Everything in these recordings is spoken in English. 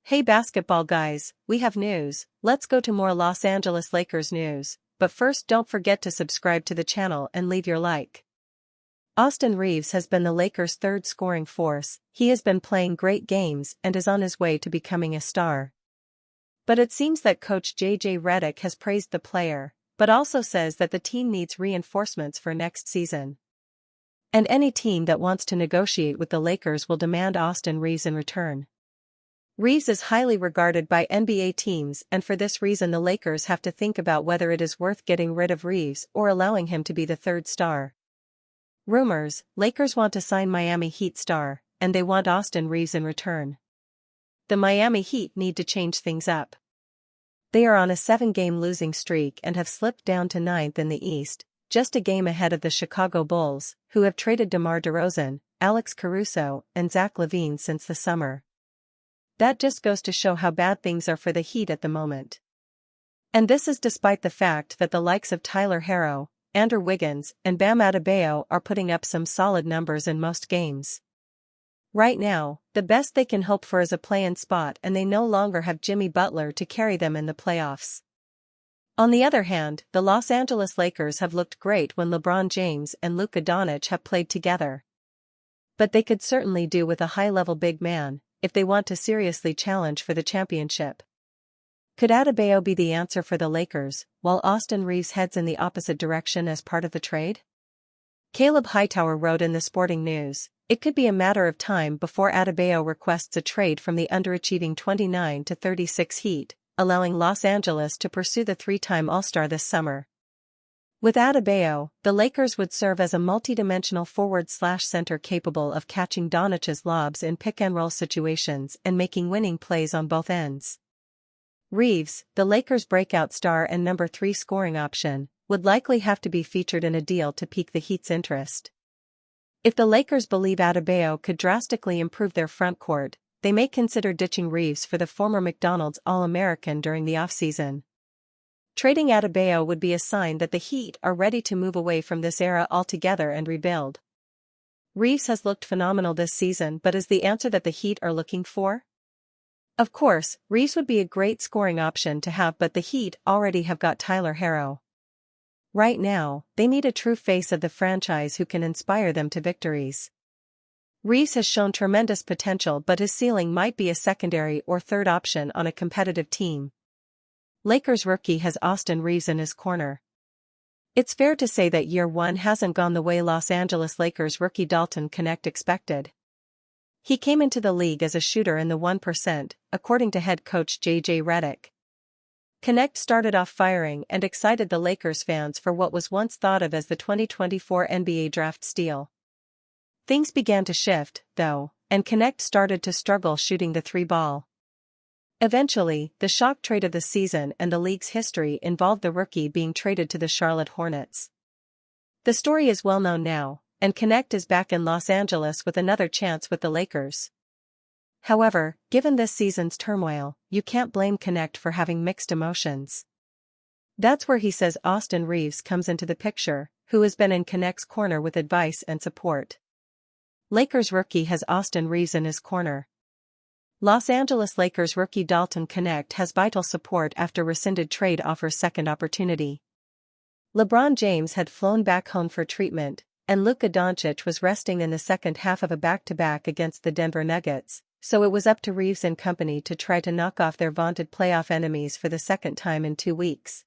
Hey basketball guys, we have news. Let's go to more Los Angeles Lakers news, but first don't forget to subscribe to the channel and leave your like. Austin Reaves has been the Lakers' third scoring force. He has been playing great games and is on his way to becoming a star. But it seems that coach JJ Redick has praised the player, but also says that the team needs reinforcements for next season. And any team that wants to negotiate with the Lakers will demand Austin Reaves in return. Reaves is highly regarded by NBA teams, and for this reason the Lakers have to think about whether it is worth getting rid of Reaves or allowing him to be the third star. Rumors: Lakers want to sign Miami Heat star, and they want Austin Reaves in return. The Miami Heat need to change things up. They are on a 7-game losing streak and have slipped down to 9th in the East, just a game ahead of the Chicago Bulls, who have traded DeMar DeRozan, Alex Caruso, and Zach LaVine since the summer. That just goes to show how bad things are for the Heat at the moment. And this is despite the fact that the likes of Tyler Herro, Andrew Wiggins, and Bam Adebayo are putting up some solid numbers in most games. Right now, the best they can hope for is a play-in spot, and they no longer have Jimmy Butler to carry them in the playoffs. On the other hand, the Los Angeles Lakers have looked great when LeBron James and Luka Doncic have played together. But they could certainly do with a high-level big man if they want to seriously challenge for the championship. Could Adebayo be the answer for the Lakers, while Austin Reaves heads in the opposite direction as part of the trade? Caleb Hightower wrote in the Sporting News, "It could be a matter of time before Adebayo requests a trade from the underachieving 29-36 Heat, allowing Los Angeles to pursue the 3-time All-Star this summer." With Adebayo, the Lakers would serve as a multi-dimensional forward/center capable of catching Doncic's lobs in pick-and-roll situations and making winning plays on both ends. Reaves, the Lakers' breakout star and number 3 scoring option, would likely have to be featured in a deal to pique the Heat's interest. If the Lakers believe Adebayo could drastically improve their frontcourt, they may consider ditching Reaves for the former McDonald's All-American during the offseason. Trading Adebayo would be a sign that the Heat are ready to move away from this era altogether and rebuild. Reaves has looked phenomenal this season, but is the answer that the Heat are looking for? Of course, Reaves would be a great scoring option to have, but the Heat already have got Tyler Herro. Right now, they need a true face of the franchise who can inspire them to victories. Reaves has shown tremendous potential, but his ceiling might be a secondary or third option on a competitive team. Lakers rookie has Austin Reaves in his corner. It's fair to say that year one hasn't gone the way Los Angeles Lakers rookie Dalton Knecht expected. He came into the league as a shooter in the 1%, according to head coach JJ Redick. Knecht started off firing and excited the Lakers fans for what was once thought of as the 2024 NBA draft steal. Things began to shift, though, and Knecht started to struggle shooting the 3-ball. Eventually, the shock trade of the season and the league's history involved the rookie being traded to the Charlotte Hornets. The story is well known now, and Knecht is back in Los Angeles with another chance with the Lakers. However, given this season's turmoil, you can't blame Knecht for having mixed emotions. That's where he says Austin Reaves comes into the picture, who has been in Knecht's corner with advice and support. Lakers rookie has Austin Reaves in his corner. Los Angeles Lakers rookie Dalton Knecht has vital support after rescinded trade offers second opportunity. LeBron James had flown back home for treatment, and Luka Doncic was resting in the second half of a back-to-back against the Denver Nuggets, so it was up to Reaves and company to try to knock off their vaunted playoff enemies for the second time in 2 weeks.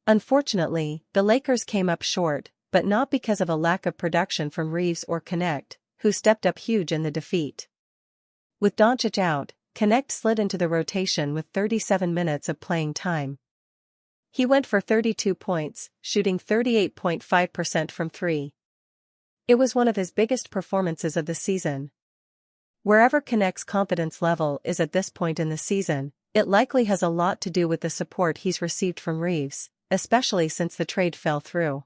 Unfortunately, the Lakers came up short, but not because of a lack of production from Reaves or Knecht, who stepped up huge in the defeat. With Doncic out, Knecht slid into the rotation with 37 minutes of playing time. He went for 32 points, shooting 38.5% from 3. It was one of his biggest performances of the season. Wherever Knecht's confidence level is at this point in the season, it likely has a lot to do with the support he's received from Reaves, especially since the trade fell through.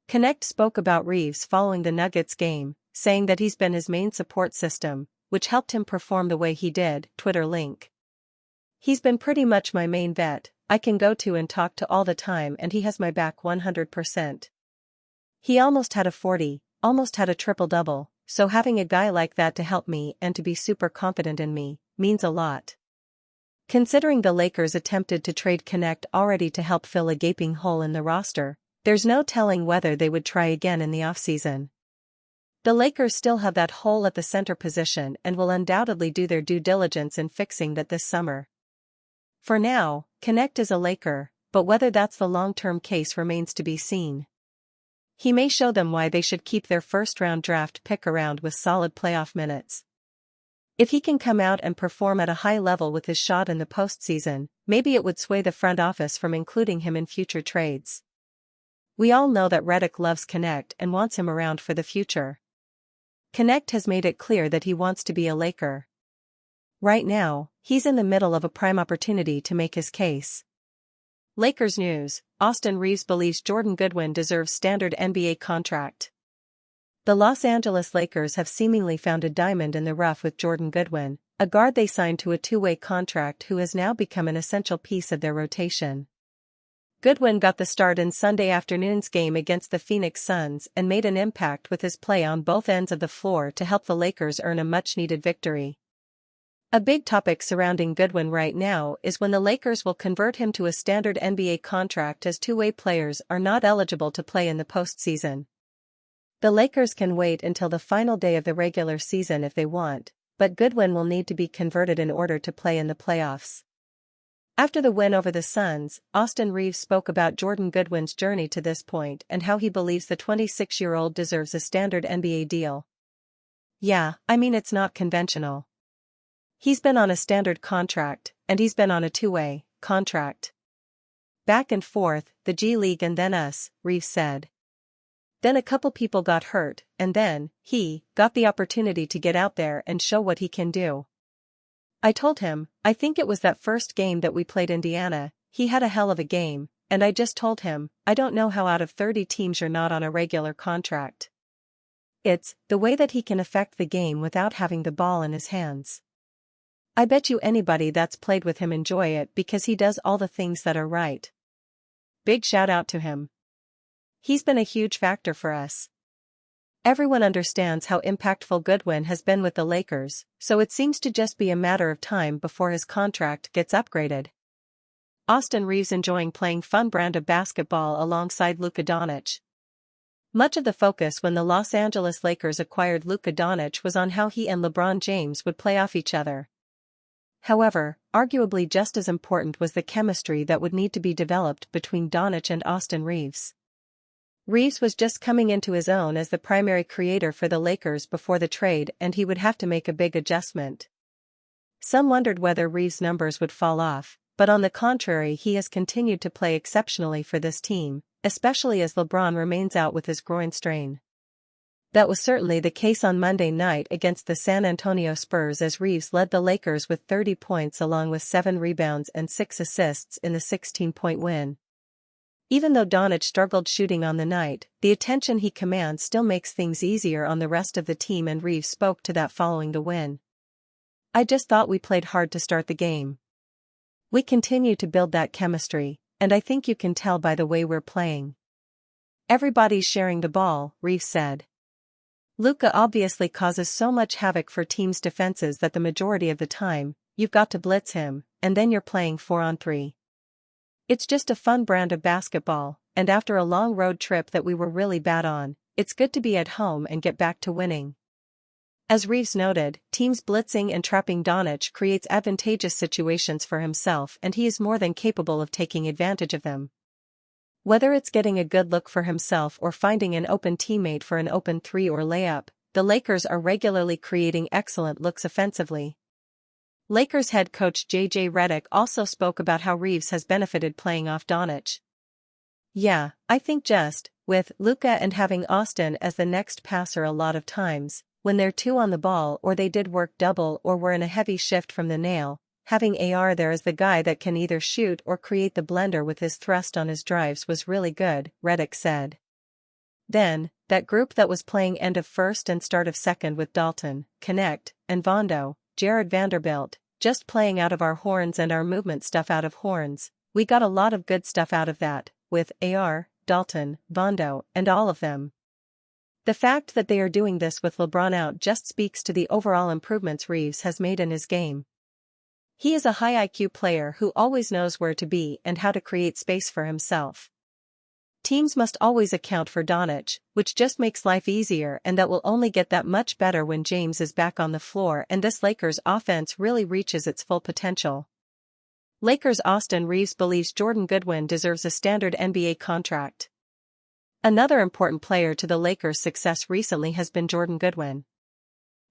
Knecht spoke about Reaves following the Nuggets game, saying that he's been his main support system, which helped him perform the way he did. Twitter link. "He's been pretty much my main vet, I can go to and talk to all the time, and he has my back 100%. He almost had a 40, almost had a triple-double, so having a guy like that to help me and to be super confident in me means a lot. Considering the Lakers attempted to trade Connect already to help fill a gaping hole in the roster, there's no telling whether they would try again in the offseason. The Lakers still have that hole at the center position and will undoubtedly do their due diligence in fixing that this summer. For now, Connect is a Laker, but whether that's the long-term case remains to be seen. He may show them why they should keep their first-round draft pick around with solid playoff minutes. If he can come out and perform at a high level with his shot in the postseason, maybe it would sway the front office from including him in future trades. We all know that Redick loves Connect and wants him around for the future. Connect has made it clear that he wants to be a Laker. Right now, he's in the middle of a prime opportunity to make his case. Lakers news: Austin Reaves believes Jordan Goodwin deserves standard NBA contract. The Los Angeles Lakers have seemingly found a diamond in the rough with Jordan Goodwin, a guard they signed to a two-way contract who has now become an essential piece of their rotation. Goodwin got the start in Sunday afternoon's game against the Phoenix Suns and made an impact with his play on both ends of the floor to help the Lakers earn a much-needed victory. A big topic surrounding Goodwin right now is when the Lakers will convert him to a standard NBA contract, as two-way players are not eligible to play in the postseason. The Lakers can wait until the final day of the regular season if they want, but Goodwin will need to be converted in order to play in the playoffs. After the win over the Suns, Austin Reaves spoke about Jordan Goodwin's journey to this point and how he believes the 26-year-old deserves a standard NBA deal. Yeah, I mean, it's not conventional. He's been on a standard contract, and he's been on a two-way contract. Back and forth, the G League and then us, Reaves said. Then a couple people got hurt, and then he got the opportunity to get out there and show what he can do. I told him, I think it was that first game that we played Indiana, he had a hell of a game, and I just told him, I don't know how out of 30 teams you're not on a regular contract. It's the way that he can affect the game without having the ball in his hands. I bet you anybody that's played with him enjoy it because he does all the things that are right. Big shout out to him. He's been a huge factor for us. Everyone understands how impactful Goodwin has been with the Lakers, so it seems to just be a matter of time before his contract gets upgraded. Austin Reaves enjoying playing fun brand of basketball alongside Luka Doncic. Much of the focus when the Los Angeles Lakers acquired Luka Doncic was on how he and LeBron James would play off each other. However, arguably just as important was the chemistry that would need to be developed between Doncic and Austin Reaves. Reaves was just coming into his own as the primary creator for the Lakers before the trade, and he would have to make a big adjustment. Some wondered whether Reaves' numbers would fall off, but on the contrary, he has continued to play exceptionally for this team, especially as LeBron remains out with his groin strain. That was certainly the case on Monday night against the San Antonio Spurs, as Reaves led the Lakers with 30 points along with 7 rebounds and 6 assists in the 16-point win. Even though Doncic struggled shooting on the night, the attention he commands still makes things easier on the rest of the team, and Reaves spoke to that following the win. I just thought we played hard to start the game. We continue to build that chemistry, and I think you can tell by the way we're playing. Everybody's sharing the ball, Reaves said. Luka obviously causes so much havoc for teams' defenses that the majority of the time, you've got to blitz him, and then you're playing 4-on-3. It's just a fun brand of basketball, and after a long road trip that we were really bad on, it's good to be at home and get back to winning. As Reaves noted, teams blitzing and trapping Doncic creates advantageous situations for himself, and he is more than capable of taking advantage of them. Whether it's getting a good look for himself or finding an open teammate for an open three or layup, the Lakers are regularly creating excellent looks offensively. Lakers head coach J.J. Redick also spoke about how Reaves has benefited playing off Doncic. Yeah, I think just, with Luka and having Austin as the next passer a lot of times, when they're two on the ball or they did work double or were in a heavy shift from the nail, having AR there as the guy that can either shoot or create the blender with his thrust on his drives was really good, Redick said. Then, that group that was playing end of first and start of second with Dalton, Connect, and Vondo, Jared Vanderbilt, just playing out of our horns and our movement stuff out of horns, we got a lot of good stuff out of that, with AR, Dalton, Vondo, and all of them, The fact that they are doing this with LeBron out just speaks to the overall improvements Reeves has made in his game. He is a high IQ player who always knows where to be and how to create space for himself. Teams must always account for Doncic, which just makes life easier, and that will only get that much better when James is back on the floor and this Lakers offense really reaches its full potential. Lakers Austin Reeves believes Jordan Goodwin deserves a standard NBA contract. Another important player to the Lakers' success recently has been Jordan Goodwin.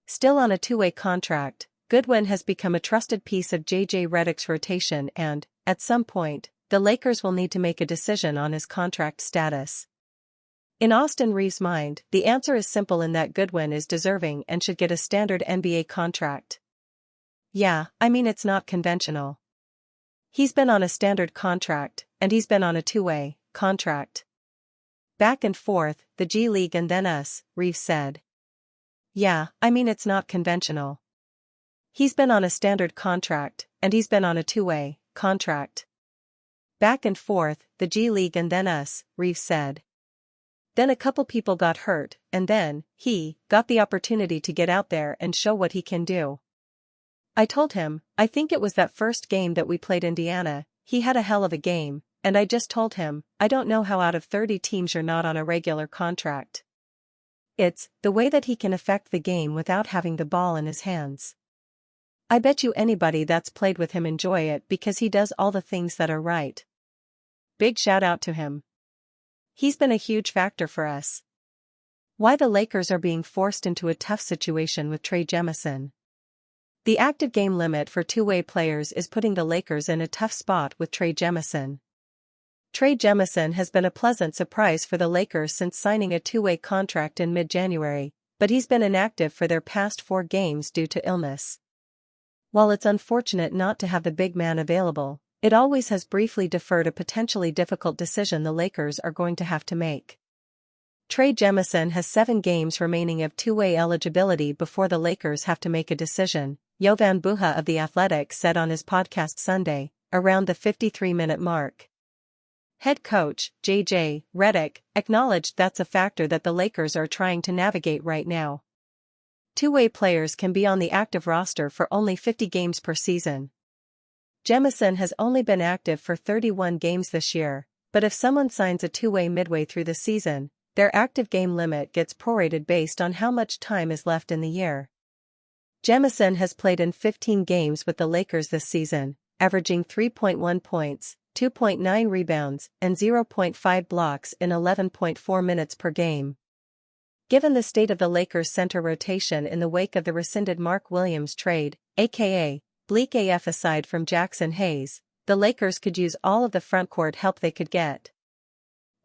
Still on a two-way contract, Goodwin has become a trusted piece of JJ Redick's rotation and, at some point, the Lakers will need to make a decision on his contract status. In Austin Reeves' mind, the answer is simple in that Goodwin is deserving and should get a standard NBA contract. Yeah, I mean it's not conventional. He's been on a standard contract, and he's been on a two-way contract. Back and forth, the G League and then us, Reeves said. Yeah, I mean it's not conventional. He's been on a standard contract, and he's been on a two-way contract. Back and forth, the G League and then us, Reeves said. Then a couple people got hurt, and then, he got the opportunity to get out there and show what he can do. I told him, I think it was that first game that we played Indiana, he had a hell of a game, and I just told him, I don't know how out of 30 teams you're not on a regular contract. It's the way that he can affect the game without having the ball in his hands. I bet you anybody that's played with him enjoy it because he does all the things that are right. Big shout out to him. He's been a huge factor for us. Why the Lakers are being forced into a tough situation with Trey Jemison. The active game limit for two-way players is putting the Lakers in a tough spot with Trey Jemison. Trey Jemison has been a pleasant surprise for the Lakers since signing a two-way contract in mid-January, but he's been inactive for their past 4 games due to illness. While it's unfortunate not to have the big man available, it always has briefly deferred a potentially difficult decision the Lakers are going to have to make. Trey Jemison has 7 games remaining of two-way eligibility before the Lakers have to make a decision, Jovan Buha of The Athletic said on his podcast Sunday, around the 53-minute mark. Head coach, JJ Redick, acknowledged that's a factor that the Lakers are trying to navigate right now. Two-way players can be on the active roster for only 50 games per season. Jemison has only been active for 31 games this year, but if someone signs a two-way midway through the season, their active game limit gets prorated based on how much time is left in the year. Jemison has played in 15 games with the Lakers this season, averaging 3.1 points, 2.9 rebounds, and 0.5 blocks in 11.4 minutes per game. Given the state of the Lakers' center rotation in the wake of the rescinded Mark Williams trade, aka Bleak AF aside from Jackson Hayes, the Lakers could use all of the frontcourt help they could get.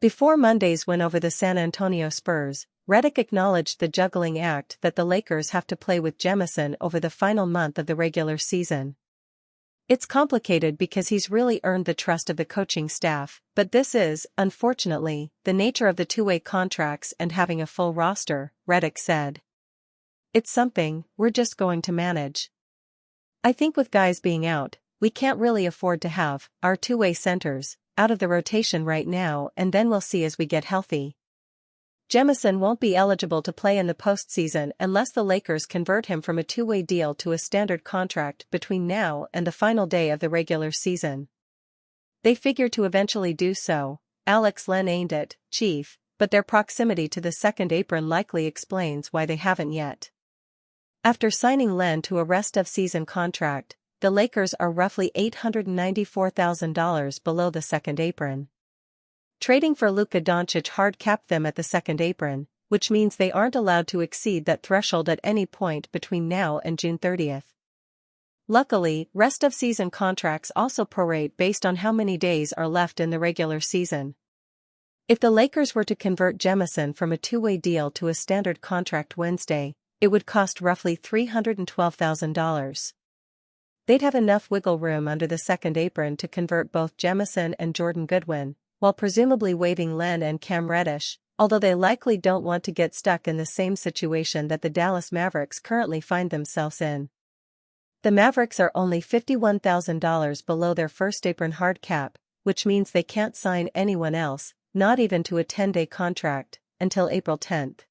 Before Monday's win over the San Antonio Spurs, Redick acknowledged the juggling act that the Lakers have to play with Jemison over the final month of the regular season. It's complicated because he's really earned the trust of the coaching staff, but this is, unfortunately, the nature of the two-way contracts and having a full roster, Redick said. It's something we're just going to manage. I think with guys being out, we can't really afford to have our two-way centers out of the rotation right now, and then we'll see as we get healthy. Jemison won't be eligible to play in the postseason unless the Lakers convert him from a two-way deal to a standard contract between now and the final day of the regular season. They figure to eventually do so, Alex Len aimed it, chief, but their proximity to the second apron likely explains why they haven't yet. After signing Len to a rest-of-season contract, the Lakers are roughly $894,000 below the second apron. Trading for Luka Doncic hard-capped them at the second apron, which means they aren't allowed to exceed that threshold at any point between now and June 30th. Luckily, rest-of-season contracts also prorate based on how many days are left in the regular season. If the Lakers were to convert Jemison from a two-way deal to a standard contract Wednesday, it would cost roughly $312,000. They'd have enough wiggle room under the second apron to convert both Jemison and Jordan Goodwin, while presumably waiving Len and Cam Reddish, although they likely don't want to get stuck in the same situation that the Dallas Mavericks currently find themselves in. The Mavericks are only $51,000 below their first apron hard cap, which means they can't sign anyone else, not even to a 10-day contract, until April 10th.